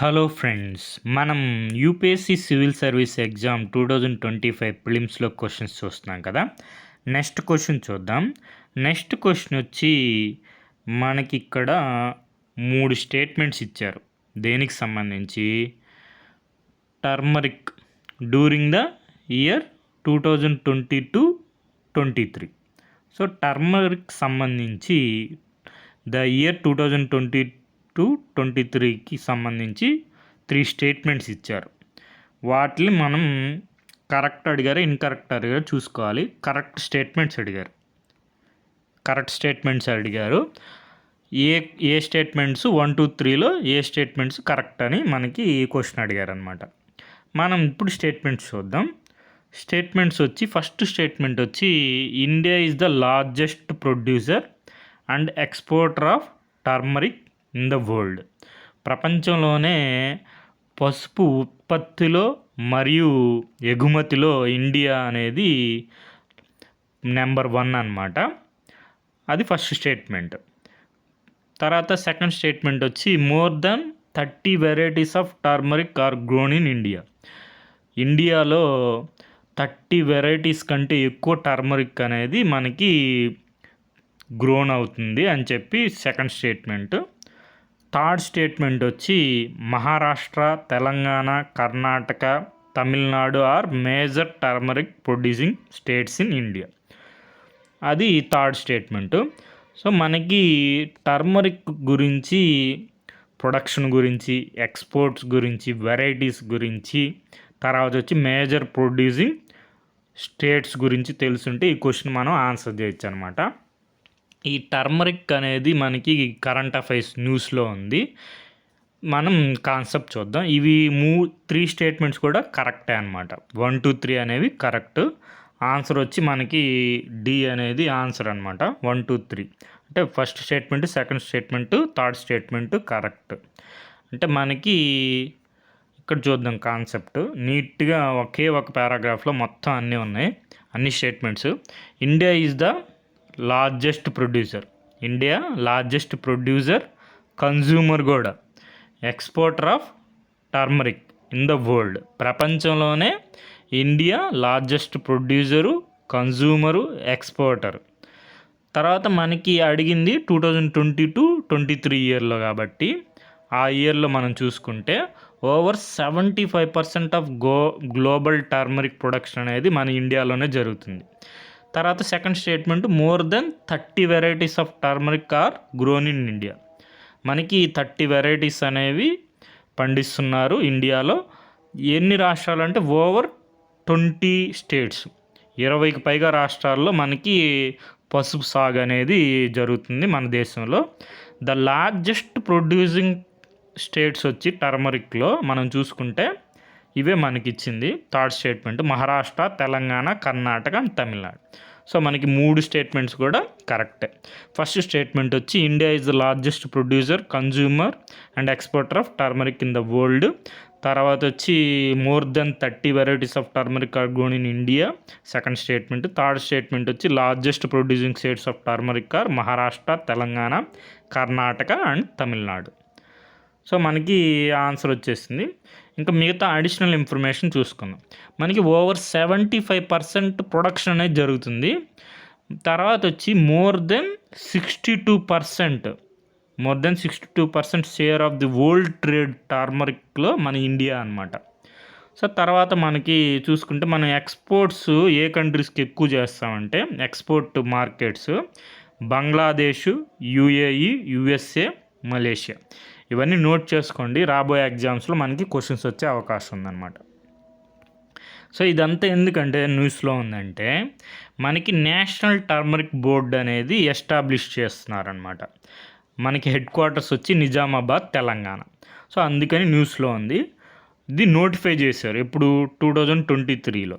Hello friends, మనం UPSC civil service exam 2025 ప్రిలిమ్స్లో questions చూస్తున్నాం కదా. నెక్స్ట్ క్వశ్చన్ చూద్దాం. నెక్స్ట్ క్వశ్చన్ వచ్చి మనకి ఇక్కడ 3 స్టేట్మెంట్స్ ఇచ్చారు. దేనికి సంబంధించి? Turmeric during the year 2022-23. So turmeric సంబంధించి ద ఇయర్ 2022-23కి సంబంధించి 3 స్టేట్మెంట్స్ ఇచ్చారు. వాటిని మనం కరెక్ట్ అడిగారు, ఇన్కరెక్ట్ అడిగారు చూసుకోవాలి. కరెక్ట్ స్టేట్మెంట్స్ అడిగారు. ఏ స్టేట్మెంట్స్ 1, 2, 3లో ఏ స్టేట్మెంట్స్ కరెక్ట్ అని మనకి క్వశ్చన్ అడిగారు అనమాట. మనం ఇప్పుడు స్టేట్మెంట్స్ చూద్దాం. స్టేట్మెంట్స్ వచ్చి ఫస్ట్ స్టేట్మెంట్ వచ్చి India is the largest producer and exporter of turmeric in the world. ప్రపంచంలోనే పసుపు ఉత్పత్తిలో మరియు ఎగుమతిలో ఇండియా అనేది నెంబర్ 1 అన్నమాట. అది ఫస్ట్ స్టేట్మెంట్. తర్వాత సెకండ్ స్టేట్మెంట్ వచ్చి more than 30 varieties of turmeric are grown in India. ఇండియాలో 30 వెరైటీస్ కంటే ఎక్కువ టర్మరిక్ అనేది మనకి గ్రోన్ అవుతుంది అని చెప్పి సెకండ్ స్టేట్మెంట్. థర్డ్ స్టేట్మెంట్ వచ్చి Maharashtra, Telangana, Karnataka, Tamil Nadu are major turmeric producing states in India. అది థర్డ్ స్టేట్మెంట్. సో మనకి టర్మరిక్ గురించి, ప్రొడక్షన్ గురించి, ఎక్స్పోర్ట్స్ గురించి, వెరైటీస్ గురించి, తర్వాత వచ్చి మేజర్ ప్రొడ్యూసింగ్ స్టేట్స్ గురించి తెలుసుంటే ఈ క్వశ్చన్ మనం ఆన్సర్ చేయొచ్చు అనమాట. ఈ టర్మరిక్ అనేది మనకి కరెంట్ అఫైర్స్ న్యూస్లో ఉంది. మనం కాన్సెప్ట్ చూద్దాం. ఇవి 3 స్టేట్మెంట్స్ కూడా కరెక్టే అనమాట. 1, 2, 3 అనేవి కరెక్ట్. ఆన్సర్ వచ్చి మనకి డి అనేది ఆన్సర్ అనమాట. 1, 2, 3 అంటే first statement, second statement, third statement correct. అంటే మనకి ఇక్కడ చూద్దాం కాన్సెప్ట్. నీట్గా ఒకే ఒక పారాగ్రాఫ్లో మొత్తం అన్నీ ఉన్నాయి, అన్ని statements. India is the largest producer, consumer కూడా, exporter of turmeric in the world. ప్రపంచంలోనే India largest producer, consumer, exporter. తర్వాత మనకి అడిగింది 2022-23 ఇయర్లో కాబట్టి ఆ ఇయర్లో మనం చూసుకుంటే over 75% of global turmeric production అనేది మన ఇండియాలోనే జరుగుతుంది. తర్వాత second statement more than 30 varieties of turmeric are grown in India. మనకి 30 వెరైటీస్ అనేవి పండిస్తున్నారు ఇండియాలో. ఎన్ని రాష్ట్రాలు అంటే ఓవర్ 20 స్టేట్స్, 20కి పైగా రాష్ట్రాల్లో మనకి పసుపు సాగు అనేది జరుగుతుంది మన దేశంలో. ద లార్జెస్ట్ ప్రొడ్యూసింగ్ స్టేట్స్ వచ్చి టర్మరిక్లో మనం చూసుకుంటే ఇవే మనకి ఇచ్చింది third statement: Maharashtra, Telangana, Karnataka and Tamil Nadu. So మనకి 3 స్టేట్మెంట్స్ కూడా కరెక్టే. ఫస్ట్ స్టేట్మెంట్ వచ్చి India is the largest producer, consumer and exporter of turmeric in the world. తర్వాత వచ్చి more than 30 varieties of turmeric are grown in India, second statement. Third statement వచ్చి largest producing states of turmeric are Maharashtra, Telangana, Karnataka and Tamil Nadu. So మనకి answer వచ్చేసింది. ఇంకా మిగతా additional information చూసుకుందాం. మనకి over 75% production అనేది జరుగుతుంది. తర్వాత వచ్చి more than 62% share of the world trade టర్మరిక్లో మన ఇండియా అనమాట. సో తర్వాత మనకి చూసుకుంటే మనం ఎక్స్పోర్ట్స్ ఏ కంట్రీస్కి ఎక్కువ చేస్తామంటే export markets Bangladesh, UAE, USA, Malaysia. ఇవన్నీ నోట్ చేసుకోండి, రాబోయే ఎగ్జామ్స్లో మనకి క్వశ్చన్స్ వచ్చే అవకాశం ఉందన్నమాట. సో ఇదంతా ఎందుకంటే న్యూస్లో ఉందంటే మనకి నేషనల్ టర్మరిక్ బోర్డ్ అనేది ఎస్టాబ్లిష్ చేస్తున్నారనమాట. మనకి హెడ్ క్వార్టర్స్ వచ్చి నిజామాబాద్, తెలంగాణ. సో అందుకని న్యూస్లో ఉంది. ఇది నోటిఫై చేశారు ఎప్పుడు 2023లో.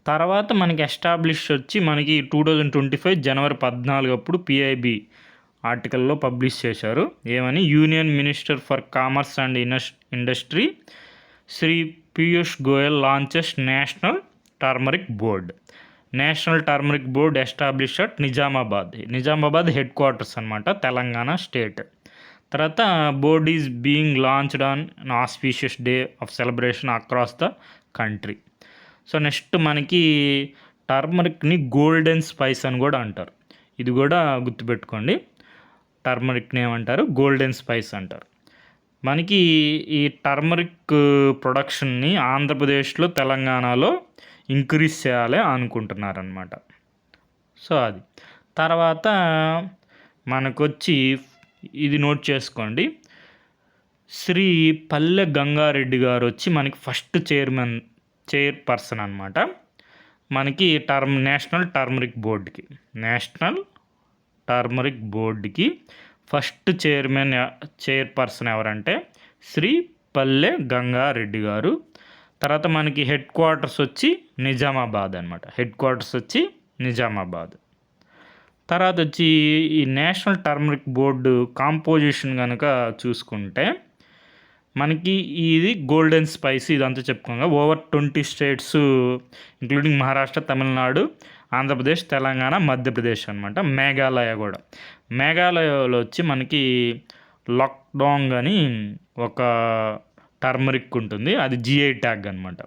తర్వాత మనకి ఎస్టాబ్లిష్ వచ్చి మనకి 2025 జనవరి 14 అప్పుడు పిఐబి ఆర్టికల్లో పబ్లిష్ చేశారు. ఏమని? Union minister for commerce and industry Shri Piyush Goyal launches national turmeric board. National turmeric board establish at Nizamabad headquarters అనమాట, తెలంగాణ స్టేట్. తర్వాత board is being launched on an auspicious day of celebration across the country. So next మనకి టర్మరిక్ని golden spice అని కూడా అంటారు. ఇది కూడా గుర్తుపెట్టుకోండి. టర్మరిక్ని ఏమంటారు? గోల్డెన్ స్పైస్ అంటారు. మనకి ఈ టర్మరిక్ ప్రొడక్షన్ని ఆంధ్రప్రదేశ్లో, తెలంగాణలో ఇంక్రీజ్ చేయాలి అనుకుంటున్నారనమాట. సో అది తర్వాత మనకొచ్చి ఇది నోట్ చేసుకోండి. శ్రీ పల్లె గంగారెడ్డి గారు వచ్చి మనకి ఫస్ట్ చైర్పర్సన్ అనమాట. మనకి నేషనల్ టర్మరిక్ బోర్డుకి ఫస్ట్ చైర్పర్సన్ ఎవరంటే శ్రీ పల్లె గంగారెడ్డి గారు. తర్వాత మనకి హెడ్ క్వార్టర్స్ వచ్చి నిజామాబాద్ అనమాట. తర్వాత వచ్చి ఈ నేషనల్ టర్మరిక్ బోర్డు కాంపోజిషన్ కనుక చూసుకుంటే మనకి ఇది గోల్డెన్ స్పైస్ ఇదంతా చెప్పుకోగా over 20 states including Maharashtra, Tamil Nadu, Andhra Pradesh, Telangana, Madhya Pradesh అనమాట. మేఘాలయలో వచ్చి మనకి లాక్డాంగ్ అని ఒక టర్మరిక్ ఉంటుంది. అది జిఐ ట్యాగ్ అనమాట.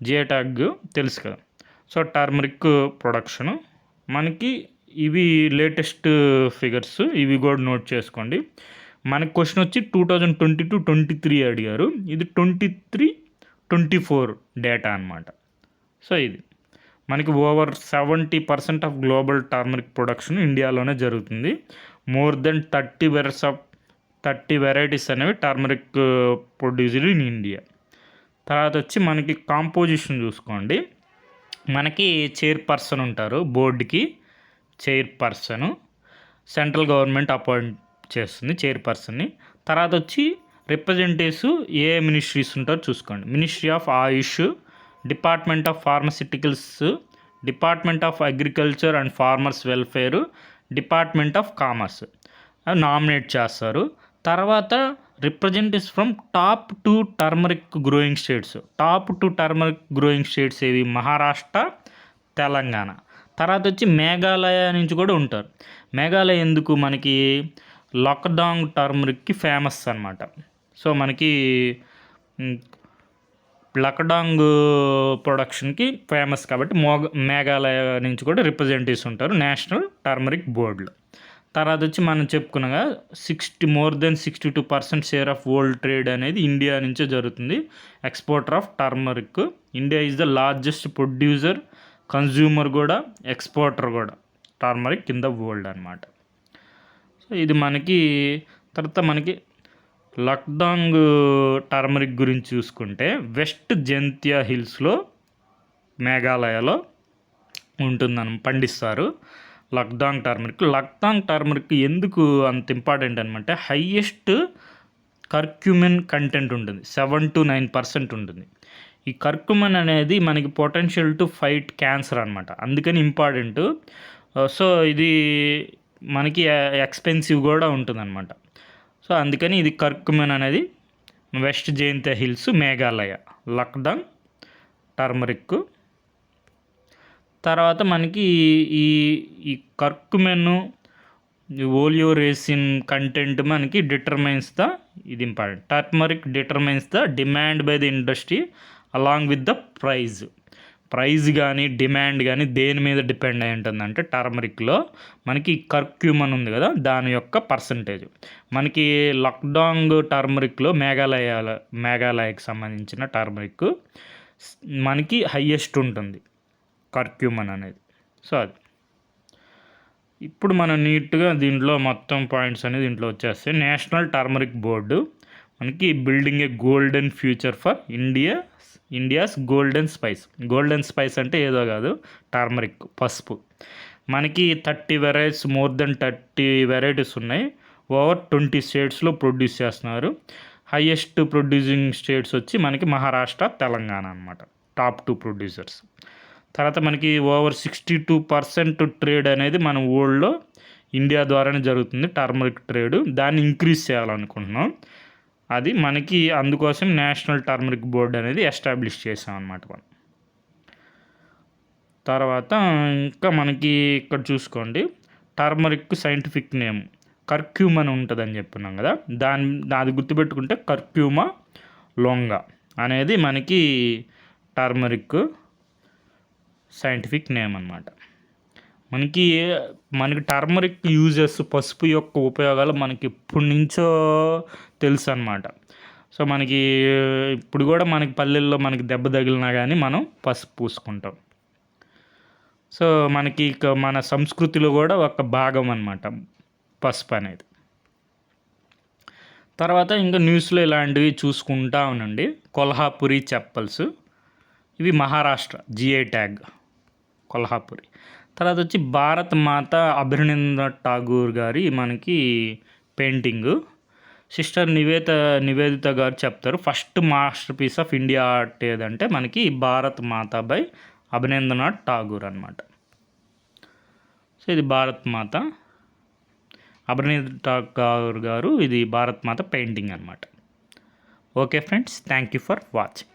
జిఐ ట్యాగ్ తెలుసు కదా. సో టర్మరిక్ ప్రొడక్షను మనకి ఇవి లేటెస్ట్ ఫిగర్స్, ఇవి కూడా నోట్ చేసుకోండి. మనకి క్వశ్చన్ వచ్చి 2022-23 అడిగారు. ఇది 23-24 డేటా అనమాట. సో ఇది మనకి over 70% of global turmeric production ఇండియాలోనే జరుగుతుంది. మోర్ దెన్ 30 వెరైటీస్ అనేవి టర్మరిక్ ప్రొడ్యూస్డ్ ఇన్ ఇండియా. తర్వాత వచ్చి మనకి కాంపోజిషన్ చూసుకోండి. మనకి చైర్పర్సన్ ఉంటారు, బోర్డుకి చైర్పర్సన్, సెంట్రల్ గవర్నమెంట్ అపాయింట్ చేస్తుంది చైర్పర్సన్ని. తర్వాత వచ్చి రిప్రజెంటేటివ్స్ ఏ మినిస్ట్రీస్ ఉంటారో చూసుకోండి. Ministry of Ayush, department of pharmaceuticals, department of agriculture and farmers welfare, department of commerce అవి నామినేట్ చేస్తారు. తర్వాత representatives from top 2 turmeric growing states ఏవి? మహారాష్ట్ర, తెలంగాణ. తర్వాత వచ్చి మేఘాలయ నుంచి కూడా ఉంటారు. మేఘాలయ ఎందుకు? మనకి లాక్డాంగ్ టర్మరిక్కి ఫేమస్ అనమాట. సో మనకి లక్డాంగ్ ప్రొడక్షన్కి ఫేమస్ కాబట్టి మేఘాలయ నుంచి కూడా రిప్రజెంటేటివ్స్ ఉంటారు నేషనల్ టర్మరిక్ బోర్డులో. తర్వాత వచ్చి మనం చెప్పుకున్నాగా more than 62% share of world trade అనేది ఇండియా నుంచే జరుగుతుంది. Exporter of turmeric. India is the largest producer, consumer కూడా, ఎక్స్పోర్టర్ కూడా టర్మరిక్ ఇన్ ద వరల్డ్ అనమాట. సో ఇది మనకి. తర్వాత మనకి లక్డాంగ్ టర్మరిక్ గురించి చూసుకుంటే వెస్ట్ జంతియా హిల్స్లో మేఘాలయలో పండిస్తారు లక్డాంగ్ టర్మరిక్. ఎందుకు అంత ఇంపార్టెంట్ అనమాట? హైయెస్ట్ కర్క్యూమిన్ కంటెంట్ ఉంటుంది, 7-9% ఉంటుంది. ఈ కర్క్యూమిన్ అనేది మనకి పొటెన్షియల్ టు ఫైట్ క్యాన్సర్ అనమాట, అందుకని ఇంపార్టెంట్. సో ఇది మనకి ఎక్స్పెన్సివ్ కూడా ఉంటుందన్నమాట. సో అందుకని ఇది కర్క్యూమిన్ అనేది West Jaintia Hills, Meghalaya, Lakadong turmeric. తర్వాత మనకి ఈ కర్క్యూమిన్ ఓలియోరేసిన్ కంటెంట్ మనకి ఇది important. Turmeric determines the demand by the industry along with the price కానీ డిమాండ్ కానీ దేని మీద డిపెండ్ అయి ఉంటుందంటే టర్మరిక్లో మనకి కర్క్యూమిన్ ఉంది కదా, దాని యొక్క పర్సంటేజ్. మనకి లక్డాంగ్ టర్మరిక్లో మేఘాలయకి సంబంధించిన టర్మరిక్ మనకి హయ్యెస్ట్ ఉంటుంది కర్క్యూమిన్ అనేది. సో అది ఇప్పుడు మనం నీట్గా దీంట్లో మొత్తం పాయింట్స్ అనేది దీంట్లో వచ్చేస్తాయి. నేషనల్ టర్మరిక్ బోర్డు మనకి building a golden future for India's golden spice అంటే ఏదో కాదు, టర్మరిక్, పసుపు. మనకి 30 వెరైటీస్, మోర్ దెన్ 30 వెరైటీస్ ఉన్నాయి. ఓవర్ 20 స్టేట్స్లో ప్రొడ్యూస్ చేస్తున్నారు. హైయెస్ట్ ప్రొడ్యూసింగ్ స్టేట్స్ వచ్చి మనకి మహారాష్ట్ర, తెలంగాణ అనమాట, టాప్ 2 ప్రొడ్యూసర్స్. తర్వాత మనకి ఓవర్ 62% ట్రేడ్ అనేది మన వరల్డ్లో ఇండియా ద్వారానే జరుగుతుంది టర్మరిక్ ట్రేడ్. దాన్ని ఇంక్రీజ్ చేయాలనుకుంటున్నాం. అది మనకి అందుకోసం నేషనల్ టర్మరిక్ బోర్డు అనేది ఎస్టాబ్లిష్ చేసాం అన్నమాట మనం. తర్వాత ఇంకా మనకి ఇక్కడ చూసుకోండి, టర్మరిక్ సైంటిఫిక్ నేమ్ కర్క్యూమ్ అని ఉంటుందని చెప్పున్నాం కదా, అది గుర్తుపెట్టుకుంటే కర్క్యూమా లొంగా అనేది మనకి టర్మరిక్ సైంటిఫిక్ నేమ్ అన్నమాట. మనకి టర్మరిక్ యూజెస్, పసుపు యొక్క ఉపయోగాలు మనకి ఎప్పటి నుంచో తెలుసు అన్నమాట. సో మనకి ఇప్పుడు కూడా మనకి పల్లెల్లో మనకి దెబ్బ తగిలినా కానీ మనం పసుపు పూసుకుంటాం. సో మనకి మన సంస్కృతిలో కూడా ఒక భాగం అన్నమాట పసుపు అనేది. తర్వాత ఇంకా న్యూస్లో ఇలాంటివి చూసుకుంటా ఉండండి. కొల్హాపురి చెప్పల్స్, ఇవి మహారాష్ట్ర జిఐ ట్యాగ్ కొల్హాపురి. తర్వాత వచ్చి భారత్ మాత అభినందన్ ఠాగూర్ గారి మనకి పెయింటింగు. సిస్టర్ నివేదిత గారు చెప్తారు first masterpiece of India art ఏదంటే మనకి భారత్ మాత బై అభినందనాథ్ ఠాగూర్ అనమాట. సో ఇది భారత్ మాత, అభినందన్ ఠాగూర్ గారు, ఇది భారత్ మాత పెయింటింగ్ అనమాట. Okay friends, thank you for watching.